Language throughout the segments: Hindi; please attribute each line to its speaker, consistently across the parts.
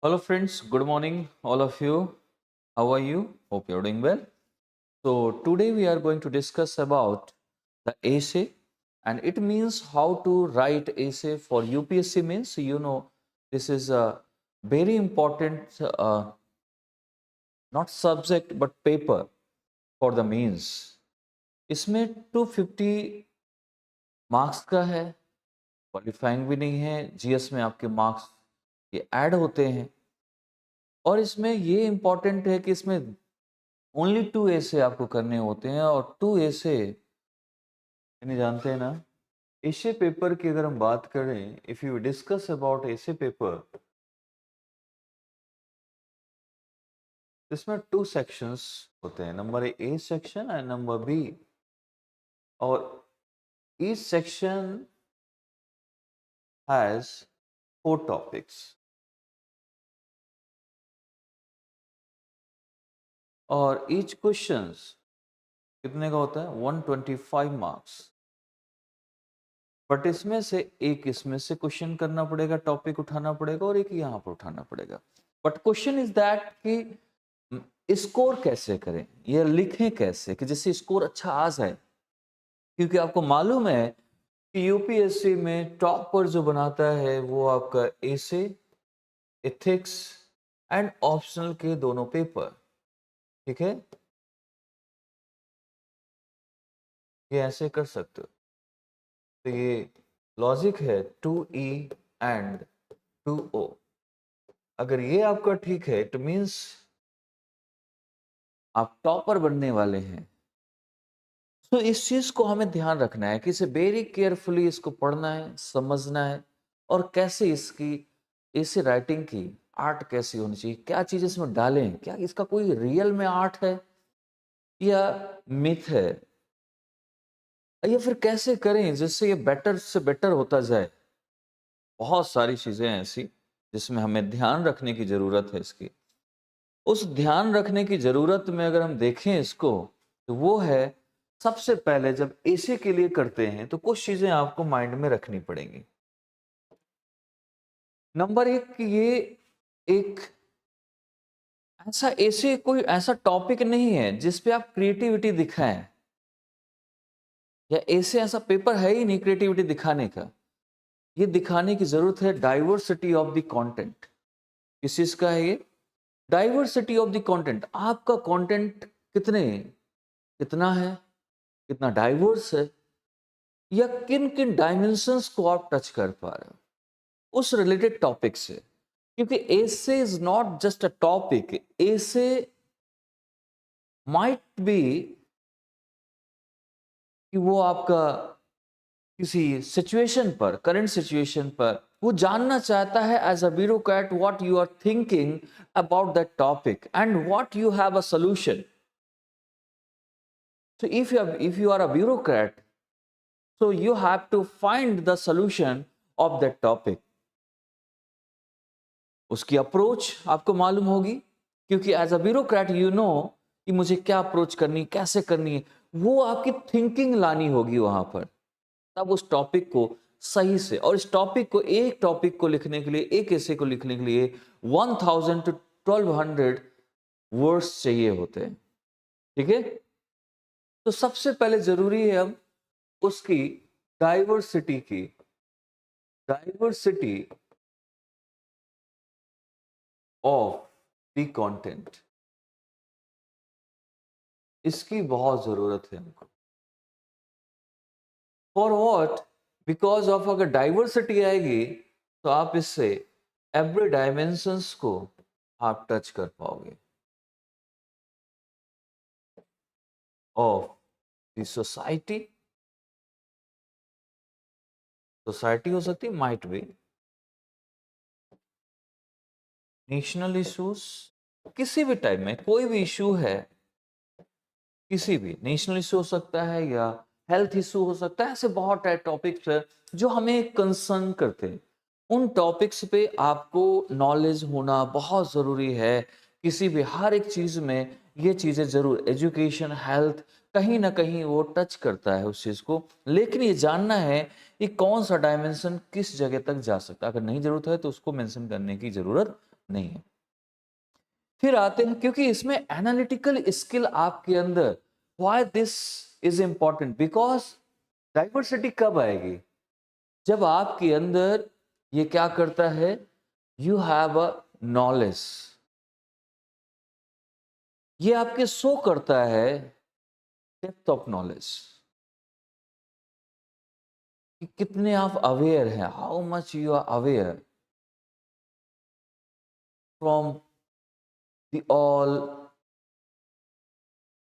Speaker 1: Hello friends, good morning all of you. How are you? Hope you're doing well. So today we are going to discuss about the essay, and it means how to write essay for UPSC means this is a very important not subject but paper for the means. इसमें 250 मार्क्स का है, क्वालिफाइंग भी नहीं है, जीएस में आपके मार्क्स ये ऐड होते हैं और इसमें ये इम्पॉर्टेंट है कि इसमें ओनली 2 ऐसे आपको करने होते हैं और 2 ऐसे यानी जानते हैं ना ऐसे पेपर की अगर हम बात करें, इफ यू डिस्कस अबाउट ऐसे पेपर, इसमें 2 सेक्शंस होते हैं, number A section and number B, और ईच सेक्शन हैज 4 टॉपिक्स और ईच क्वेश्चंस कितने का होता है 125 मार्क्स। बट इसमें से एक इसमें से क्वेश्चन करना पड़ेगा, टॉपिक उठाना पड़ेगा और एक यहाँ पर उठाना पड़ेगा। बट क्वेश्चन इज दैट कि स्कोर कैसे करें, ये लिखें कैसे कि जिससे स्कोर अच्छा आ जाए, क्योंकि आपको मालूम है कि यूपीएससी में टॉपर जो बनाता है वो आपका एसे, एथिक्स एंड ऑप्शनल के दोनों पेपर, ठीक है। ये ऐसे कर सकते हो, तो ये लॉजिक है 2E एंड 2O। अगर ये आपका ठीक है इट मीन्स आप टॉपर बनने वाले हैं। तो इस चीज को हमें ध्यान रखना है कि इसे वेरी केयरफुली इसको पढ़ना है, समझना है और कैसे इसकी इसे राइटिंग की आर्ट कैसी होनी चाहिए, क्या चीज इसमें डालें, क्या इसका कोई रियल में आर्ट है या मिथ है, या फिर कैसे करें जिससे ये बेटर से बेटर होता जाए। बहुत सारी चीजें हैं ऐसी जिसमें हमें ध्यान रखने की जरूरत है। इसकी उस ध्यान रखने की जरूरत में अगर हम देखें इसको, तो वो है सबसे पहले जब एसे के लिए करते हैं तो कुछ चीजें आपको माइंड में रखनी पड़ेंगी। नंबर 1 कि ये एक ऐसा एसे कोई ऐसा टॉपिक नहीं है जिसपे आप क्रिएटिविटी दिखाएं, या ऐसे ऐसा पेपर है ही नहीं क्रिएटिविटी दिखाने का। ये दिखाने की जरूरत है डाइवर्सिटी ऑफ द कंटेंट। किस चीज का है ये डाइवर्सिटी ऑफ द कंटेंट? आपका कंटेंट कितना है, कितना डाइवर्स है, या किन किन डायमेंशंस को आप टच कर पा रहे हो उस रिलेटेड टॉपिक से। क्योंकि essay is not just a topic, essay might be कि वो आपका किसी सिचुएशन पर, करंट सिचुएशन पर वो जानना चाहता है as a bureaucrat what you are thinking about that topic and what you have a solution. So if you are a bureaucrat, so you have to find the solution of that topic. उसकी अप्रोच आपको मालूम होगी, क्योंकि as a bureaucrat you know कि मुझे क्या अप्रोच करनी, कैसे करनी है। वो आपकी थिंकिंग लानी होगी वहां पर, तब उस टॉपिक को सही से, और इस टॉपिक को, एक टॉपिक को लिखने के लिए, एक ऐसे को लिखने के लिए 1000 to 1200 वर्ड्स चाहिए होते हैं, ठीक है। तो सबसे पहले जरूरी है हम उसकी डाइवर्सिटी ऑफ द कंटेंट, इसकी बहुत जरूरत है हमको। For what? बिकॉज ऑफ अगर डाइवर्सिटी आएगी तो आप इससे एवरी डायमेंशंस को आप टच कर पाओगे ऑफ द सोसाइटी हो सकती है, माइट बी नेशनल इश्यूज, किसी भी टाइप में कोई भी इशू है, किसी भी नेशनल इशू हो सकता है या हेल्थ इशू हो सकता है। ऐसे बहुत टॉपिक्स है जो हमें कंसर्न करते हैं। उन टॉपिक्स पे आपको नॉलेज होना बहुत ज़रूरी है। किसी भी हर एक चीज़ में ये चीज़ें ज़रूर, एजुकेशन, हेल्थ, कहीं ना कहीं वो टच करता है उस चीज़ को। लेकिन ये जानना है कि कौन सा डायमेंशन किस जगह तक जा सकता है। अगर नहीं ज़रूरत है तो उसको मेंशन करने की ज़रूरत नहीं है। फिर आते हैं, क्योंकि इसमें एनालिटिकल स्किल आपके अंदर, why this is important, because diversity कब आएगी? जब आपके अंदर ये क्या करता है, यू हैव अ नॉलेज, ये आपके शो करता है डेप्थ ऑफ नॉलेज, कि कितने आप अवेयर हैं, how much you are aware from the all,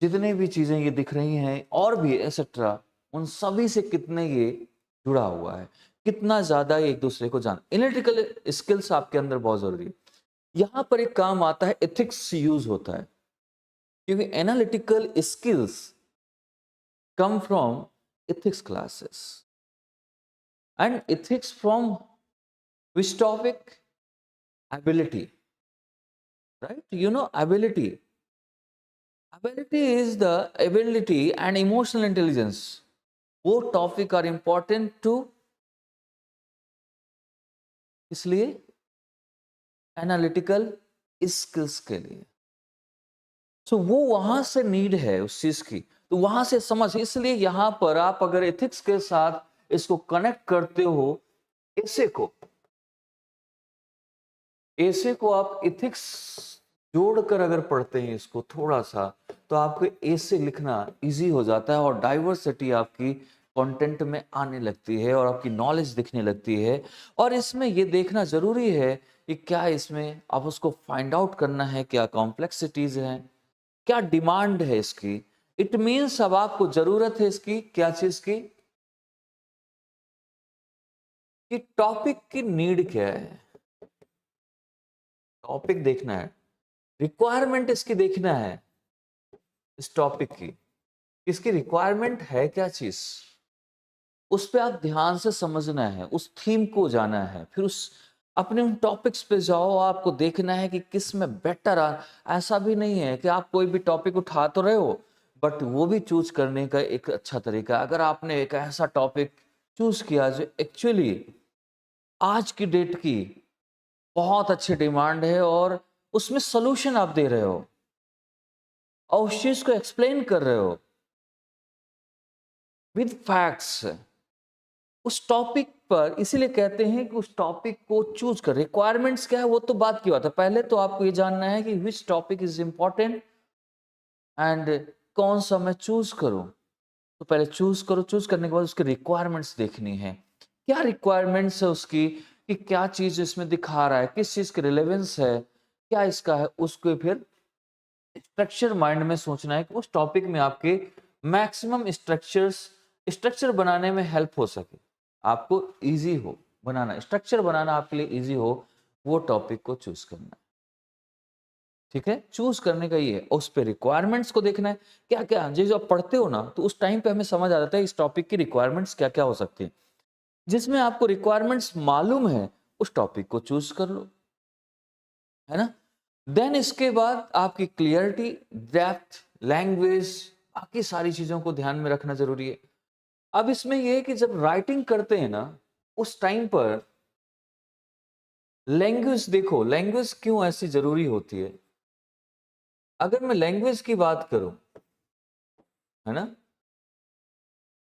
Speaker 1: जितने भी चीजें ये दिख रही हैं और भी एक्सेट्रा, उन सभी से कितने ये जुड़ा हुआ है, कितना ज्यादा ये एक दूसरे को जान। एनालिटिकल स्किल्स आपके अंदर बहुत जरूरी है। यहां पर एक काम आता है, एथिक्स यूज होता है, क्योंकि analytical skills come from ethics classes. And ethics from which topic? Ability, right? You know, ability. Ability is the ability and emotional intelligence. Both topic are important to, इसलिए एनालिटिकल स्किल्स के लिए। सो वो वहां से नीड है उस चीज की, तो वहां से समझ, इसलिए यहां पर आप अगर एथिक्स के साथ इसको कनेक्ट करते हो, ऐसे को आप एथिक्स जोड़कर अगर पढ़ते हैं इसको थोड़ा सा, तो आपको ऐसे लिखना इजी हो जाता है और डाइवर्सिटी आपकी कंटेंट में आने लगती है और आपकी नॉलेज दिखने लगती है। और इसमें ये देखना जरूरी है कि क्या इसमें आप उसको फाइंड आउट करना है, क्या कॉम्प्लेक्सिटीज हैं, क्या डिमांड है इसकी। इट मीन्स अब आपको जरूरत है इसकी क्या चीज की, कि टॉपिक की नीड क्या है, टॉपिक देखना है, रिक्वायरमेंट इसकी देखना है, इस टॉपिक की इसकी रिक्वायरमेंट है क्या चीज, उस पे आप ध्यान से समझना है, उस थीम को जाना है, फिर उस अपने उन टॉपिक्स पे जाओ, आपको देखना है कि किस में बेटर ऐसा भी नहीं है कि आप कोई भी टॉपिक उठा तो रहे हो, बट वो भी चूज करने का एक अच्छा तरीका, अगर आपने एक ऐसा टॉपिक चूज किया जो एक्चुअली आज की डेट की बहुत अच्छी डिमांड है और उसमें सोल्यूशन आप दे रहे हो और उस चीज को एक्सप्लेन कर रहे हो विद फैक्ट्स, उस टॉपिक पर, इसीलिए कहते हैं कि उस टॉपिक को चूज कर, रिक्वायरमेंट्स क्या है वो तो बात की बात है, पहले तो आपको ये जानना है कि which topic is important and कौन सा मैं चूज करूं। तो पहले चूज करो, चूज करने के बाद उसकी रिक्वायरमेंट्स देखनी है, क्या रिक्वायरमेंट्स है उसकी, कि क्या चीज इसमें दिखा रहा है, किस चीज की रिलेवेंस है, क्या इसका है, उसको फिर स्ट्रक्चर माइंड में सोचना है कि उस टॉपिक में आपके मैक्सिमम स्ट्रक्चर बनाने में हेल्प हो सके, आपको इजी हो बनाना, स्ट्रक्चर बनाना आपके लिए इजी हो, वो टॉपिक को चूज करना है। ठीक है, चूज करने का ये है, उस पे रिक्वायरमेंट्स को देखना है, क्या क्या जो आप पढ़ते हो ना, तो उस टाइम पे हमें समझ आ जाता है इस टॉपिक की रिक्वायरमेंट्स क्या क्या हो सकती है, जिसमें आपको रिक्वायरमेंट्स मालूम है उस टॉपिक को चूज कर लो, है ना। देन इसके बाद आपकी क्लियरिटी, डेप्थ, लैंग्वेज, बाकी सारी चीजों को ध्यान में रखना जरूरी है। अब इसमें यह है कि जब राइटिंग करते हैं ना, उस टाइम पर लैंग्वेज देखो, लैंग्वेज क्यों ऐसी जरूरी होती है। अगर मैं लैंग्वेज की बात करूं, है ना,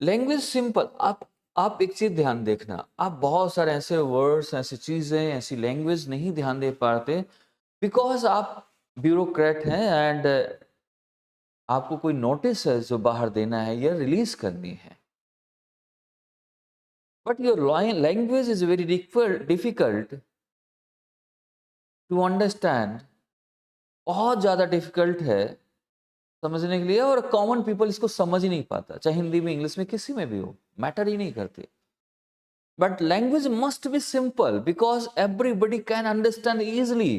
Speaker 1: लैंग्वेज सिंपल, आप एक चीज ध्यान देखना, आप बहुत सारे ऐसे वर्ड्स, ऐसी चीजें, ऐसी लैंग्वेज नहीं ध्यान दे पाते बिकॉज आप ब्यूरोक्रेट हैं एंड आपको कोई नोटिस है जो बाहर देना है या रिलीज करनी है, but your language is very difficult to understand, बहुत ज्यादा डिफिकल्ट है समझने के लिए, और कॉमन पीपल इसको समझ ही नहीं पाता, चाहे हिंदी में, इंग्लिश में, किसी में भी हो, मैटर ही नहीं करती। But language must be simple because everybody can understand easily,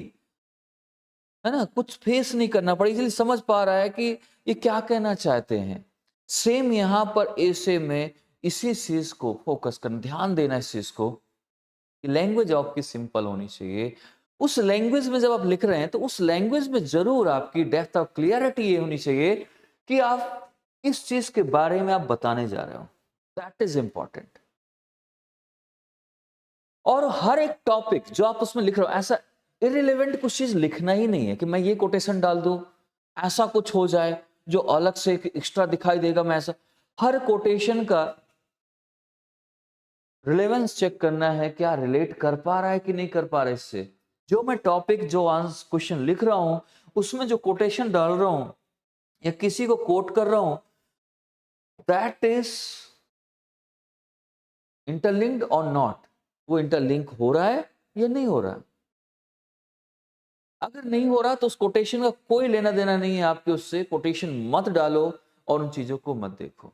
Speaker 1: है ना, कुछ फेस नहीं करना पड़े, इजिली समझ पा रहा है कि ये क्या कहना चाहते हैं। सेम यहां पर ऐसे में इसी चीज को फोकस करना, ध्यान देना इस चीज को कि लैंग्वेज आपकी सिंपल होनी चाहिए। उस लैंग्वेज में जब आप लिख रहे हैं तो उस लैंग्वेज में जरूर आपकी डेप्थ ऑफ क्लियरिटी ये होनी चाहिए कि आप इस चीज के बारे में आप बताने जा रहे हो, दैट इज इंपॉर्टेंट। और हर एक टॉपिक जो आप उसमें लिख रहे हो, ऐसा इररिलेवेंट कुछ चीज लिखना ही नहीं है कि मैं ये कोटेशन डाल दूं, ऐसा कुछ हो जाए जो अलग से एक्स्ट्रा दिखाई देगा, मैं ऐसा। हर कोटेशन का रिलेवेंस चेक करना है, क्या रिलेट कर पा रहा है कि नहीं कर पा रहा है इससे। जो मैं टॉपिक, जो आंसर क्वेश्चन लिख रहा हूं, उसमें जो कोटेशन डाल रहा हूं या किसी को कोट कर रहा हूं, दैट इज इंटरलिंक्ड और नॉट, वो इंटरलिंक हो रहा है या नहीं हो रहा। अगर नहीं हो रहा तो उस कोटेशन का कोई लेना देना नहीं है आपके उससे, कोटेशन मत डालो और उन चीजों को मत देखो।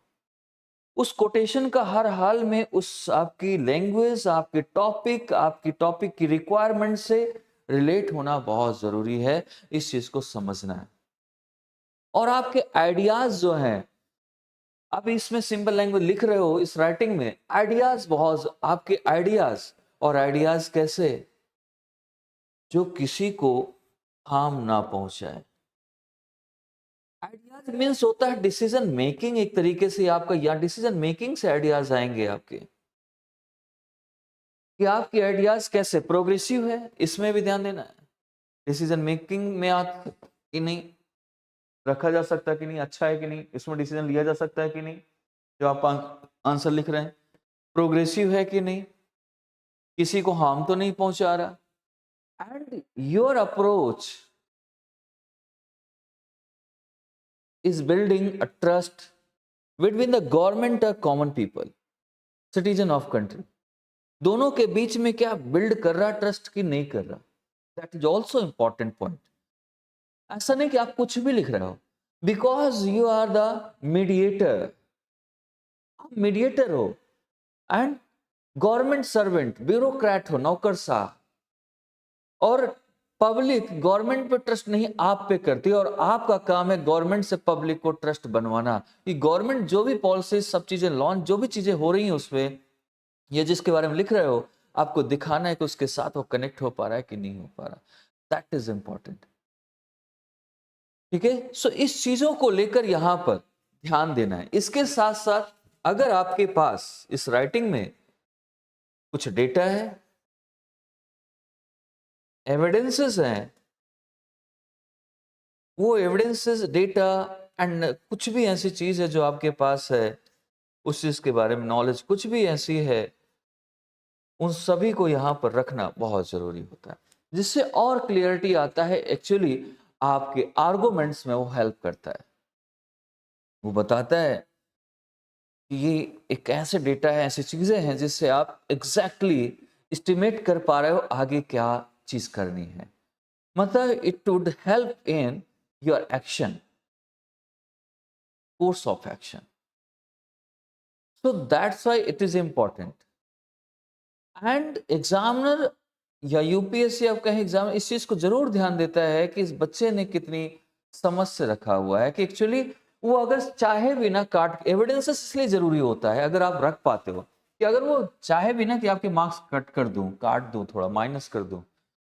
Speaker 1: उस कोटेशन का हर हाल में उस आपकी लैंग्वेज, आपकी टॉपिक की रिक्वायरमेंट से रिलेट होना बहुत जरूरी है। इस चीज को समझना है। और आपके आइडियाज जो हैं, आप इसमें सिंपल लैंग्वेज लिख रहे हो, इस राइटिंग में आइडियाज बहुत, आपके आइडियाज, और आइडियाज कैसे, जो किसी को हार्म ना पहुंचाए। आइडियाज मीन्स होता है डिसीजन मेकिंग, एक तरीके से आपका, या डिसीजन मेकिंग से आइडियाज आएंगे आपके, कि आपके आइडियाज कैसे प्रोग्रेसिव है, इसमें भी ध्यान देना है। डिसीजन मेकिंग में आप कि नहीं रखा जा सकता है कि नहीं, अच्छा है कि नहीं, इसमें डिसीजन लिया जा सकता है कि नहीं, जो आप आंसर लिख रहे हैं प्रोग्रेसिव है कि नहीं, किसी को हार्म तो नहीं पहुंचा रहा। And your approach is building a trust between the government और common people, citizen of country, दोनों के बीच में क्या बिल्ड कर रहा ट्रस्ट की नहीं कर रहा। That is also important point. ऐसा नहीं कि आप कुछ भी लिख रहे हो, because you are the mediator, आप मीडिएटर हो, एंड गवर्नमेंट सर्वेंट, ब्यूरोक्रेट हो, नौकरशाह, और पब्लिक गवर्नमेंट पे ट्रस्ट नहीं आप पे करती है, और आपका काम है गवर्नमेंट से पब्लिक को ट्रस्ट बनवाना, कि गवर्नमेंट जो भी पॉलिसी, सब चीजें लॉन्च, जो भी चीजें हो रही हैं उसपे, ये जिसके बारे में लिख रहे हो, आपको दिखाना है कि उसके साथ वो कनेक्ट हो पा रहा है कि नहीं हो पा रहा। That is important. ठीक है, सो इस चीजों को लेकर यहां पर ध्यान देना है। इसके साथ साथ अगर आपके पास इस राइटिंग में कुछ डेटा है, एविडेंसेस हैं, वो एविडेंसेस, डेटा एंड कुछ भी ऐसी चीज है जो आपके पास है, उस चीज के बारे में नॉलेज कुछ भी ऐसी है, उन सभी को यहां पर रखना बहुत जरूरी होता है, जिससे और क्लियरिटी आता है। एक्चुअली आपके आर्गुमेंट्स में वो हेल्प करता है, वो बताता है कि ये एक ऐसे डेटा है, ऐसी चीजें हैं जिससे आप एग्जैक्टली एस्टिमेट कर पा रहे हो आगे क्या चीज करनी है। मतलब it would help in your action, course of action. So that's why it is important. And examiner या यूपीएससी आपका एग्जाम इस चीज को जरूर ध्यान देता है कि इस बच्चे ने कितनी समझ से रखा हुआ है, कि एक्चुअली वो अगर चाहे भी ना काट, एविडेंसेस इसलिए जरूरी होता है अगर आप रख पाते हो, कि अगर वो चाहे भी ना कि आपके मार्क्स कट कर दूं, काट दूं, थोड़ा माइनस कर दूं,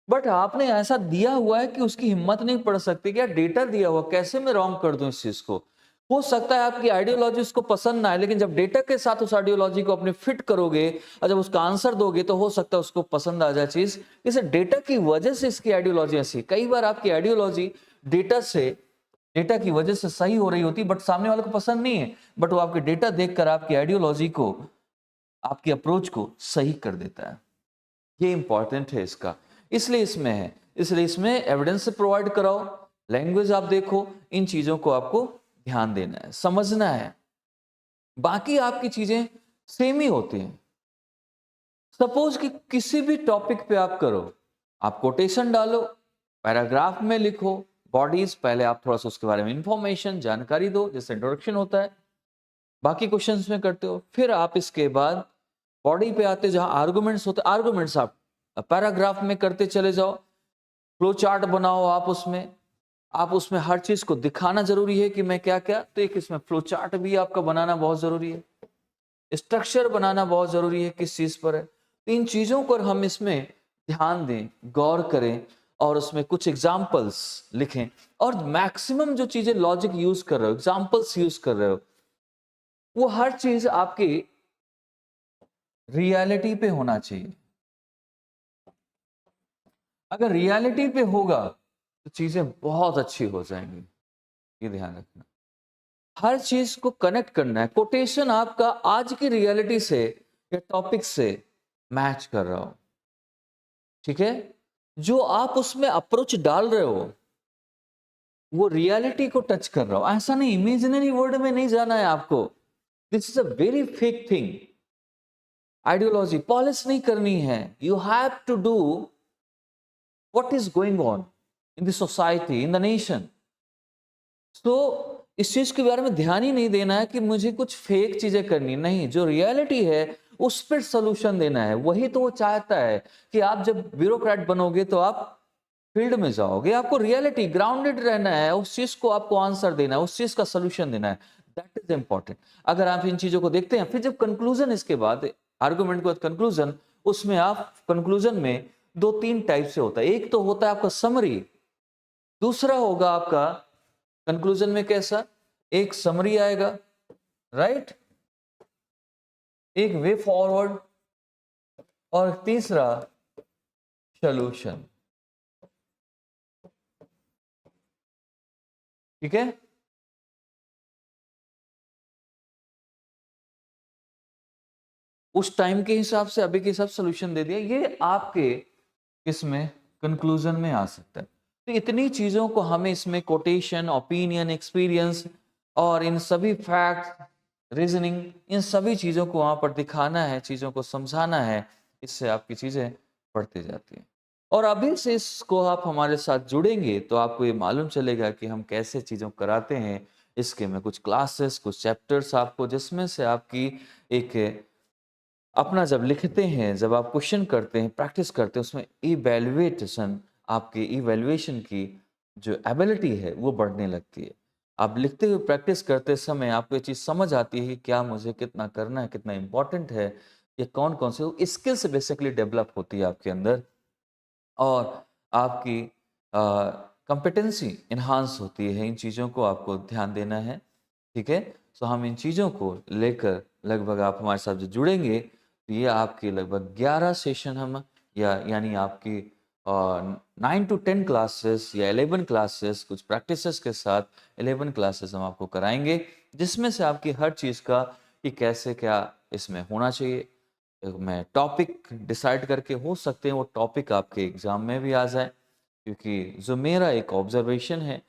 Speaker 1: बट आपने ऐसा दिया हुआ है कि उसकी हिम्मत नहीं पड़ सकती, क्या डेटा दिया हुआ, कैसे मैं रॉन्ग कर दूं इस चीज को। हो सकता है आपकी आइडियोलॉजी उसको पसंद ना आए, लेकिन जब डेटा के साथ उस आइडियोलॉजी को अपने फिट करोगे और जब उसका आंसर दोगे तो हो सकता है उसको पसंद आ जाए चीज। इसे डेटा की वजह से इसकी आइडियोलॉजी ऐसी, कई बार आपकी आइडियोलॉजी डेटा की वजह से सही हो रही होती, बट सामने वाले को पसंद नहीं है, बट वो आपके डेटा देखकर आपकी आइडियोलॉजी को, आपकी अप्रोच को सही कर देता है। ये इंपॉर्टेंट है इसका, इसलिए इसमें है, इसलिए इसमें एविडेंस से प्रोवाइड कराओ, लैंग्वेज आप देखो, इन चीजों को आपको ध्यान देना है, समझना है। बाकी आपकी चीजें सेम ही होती हैं। सपोज कि किसी भी टॉपिक पे आप करो, आप कोटेशन डालो, पैराग्राफ में लिखो, बॉडीज पहले आप थोड़ा सा उसके बारे में इंफॉर्मेशन, जानकारी दो, जैसे इंट्रोडक्शन होता है, बाकी क्वेश्चंस में करते हो, फिर आप इसके बाद बॉडी पे आते, जहां आर्गुमेंट्स होते, आर्गुमेंट्स आप पैराग्राफ में करते चले जाओ, फ्लो चार्ट बनाओ आप उसमें हर चीज को दिखाना जरूरी है कि मैं क्या क्या, तो एक इसमें फ्लो चार्ट भी आपका बनाना बहुत जरूरी है, स्ट्रक्चर बनाना बहुत जरूरी है किस चीज पर है। तो इन चीजों पर हम इसमें ध्यान दें, गौर करें, और उसमें कुछ एग्जाम्पल्स लिखें, और मैक्सिमम जो चीजें लॉजिक यूज कर रहे हो, एग्जाम्पल्स यूज कर रहे हो, वो हर चीज आपकी रियलिटी पे होना चाहिए। अगर रियलिटी पे होगा तो चीजें बहुत अच्छी हो जाएंगी, ये ध्यान रखना। हर चीज को कनेक्ट करना है। कोटेशन आपका आज की रियलिटी से या टॉपिक से मैच कर रहा हो, ठीक है। जो आप उसमें अप्रोच डाल रहे हो वो रियलिटी को टच कर रहा हो, ऐसा नहीं इमेजिनरी वर्ल्ड में नहीं जाना है आपको। This is a very fake thing. Ideology polish नहीं करनी है। You have to do what is going on in the society, in the nation. तो इस चीज के बारे में ध्यान ही नहीं देना है कि मुझे कुछ फेक चीजें करनी, नहीं, जो रियलिटी है उस पर सोल्यूशन देना है। वही तो वो चाहता है कि आप जब ब्यूरोक्रेट बनोगे तो आप फील्ड में जाओगे, आपको रियलिटी ग्राउंडेड रहना है, उस चीज को आपको आंसर देना है, उस चीज का सोल्यूशन देना है। That is important. अगर आप इन चीजों को देखते हैं, फिर जब कंक्लूजन, इसके बाद आर्गुमेंट के बाद कंक्लूजन, उसमें आप कंक्लूजन में दो तीन टाइप से होता है। एक तो होता है आपका समरी, दूसरा होगा आपका कंक्लूजन में कैसा, एक समरी आएगा, राइट, एक वे फॉरवर्ड, और तीसरा सॉल्यूशन, ठीक है। उस टाइम के हिसाब से, अभी के हिसाब से सोल्यूशन दे दिया, ये आपके इसमें कंक्लूजन में आ सकता है। तो इतनी चीजों को हमें इसमें कोटेशन, ओपिनियन, एक्सपीरियंस और इन सभी फैक्ट, रीजनिंग, इन सभी चीजों को वहां पर दिखाना है, चीजों को समझाना है। इससे आपकी चीजें बढ़ती जाती हैं। और अभी से इसको आप हमारे साथ जुड़ेंगे तो आपको ये मालूम चलेगा कि हम कैसे चीजों को कराते हैं। इसके में कुछ क्लासेस, कुछ चैप्टर्स आपको, जिसमें से आपकी एक अपना जब लिखते हैं, जब आप क्वेश्चन करते हैं, प्रैक्टिस करते हैं, उसमें इवैल्यूएशन, आपकी इवैल्यूएशन की जो एबिलिटी है वो बढ़ने लगती है। आप लिखते हुए प्रैक्टिस करते समय आपको ये चीज़ समझ आती है कि क्या मुझे कितना करना है, कितना इम्पोर्टेंट है, ये कौन-कौन से स्किल्स बेसिकली डेवलप होती है आपके अंदर, और आपकी कॉम्पिटेंसी एनहांस होती है। इन चीज़ों को आपको ध्यान देना है, ठीक है। सो हम इन चीज़ों को लेकर लगभग आप हमारे साथ जो जुड़ेंगे तो ये आपके लगभग 11 सेशन हम, या यानी आपकी 9 to 10 क्लासेस या 11 क्लासेस, कुछ प्रैक्टिसेस के साथ 11 क्लासेस हम आपको कराएंगे, जिसमें से आपकी हर चीज़ का कि कैसे क्या इसमें होना चाहिए। मैं टॉपिक डिसाइड करके, हो सकते हैं वो टॉपिक आपके एग्जाम में भी आ जाए, क्योंकि जो मेरा एक ऑब्जर्वेशन है,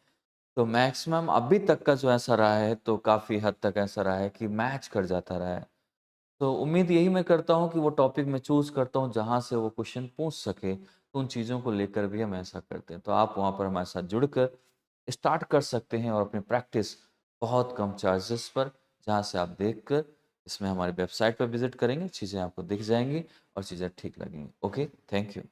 Speaker 1: तो मैक्सिमम अभी तक का जो ऐसा रहा है, तो काफ़ी हद तक ऐसा रहा है कि मैच कर जाता रहा है। तो उम्मीद यही मैं करता हूँ कि वो टॉपिक मैं चूज़ करता हूँ जहाँ से वो क्वेश्चन पूछ सके, तो उन चीज़ों को लेकर भी हम ऐसा करते हैं। तो आप वहाँ पर हमारे साथ जुड़कर स्टार्ट कर सकते हैं, और अपनी प्रैक्टिस बहुत कम चार्जेस पर, जहाँ से आप देखकर इसमें हमारी वेबसाइट पर विजिट करेंगे, चीज़ें आपको दिख जाएँगी और चीज़ें ठीक लगेंगी। Okay, thank you.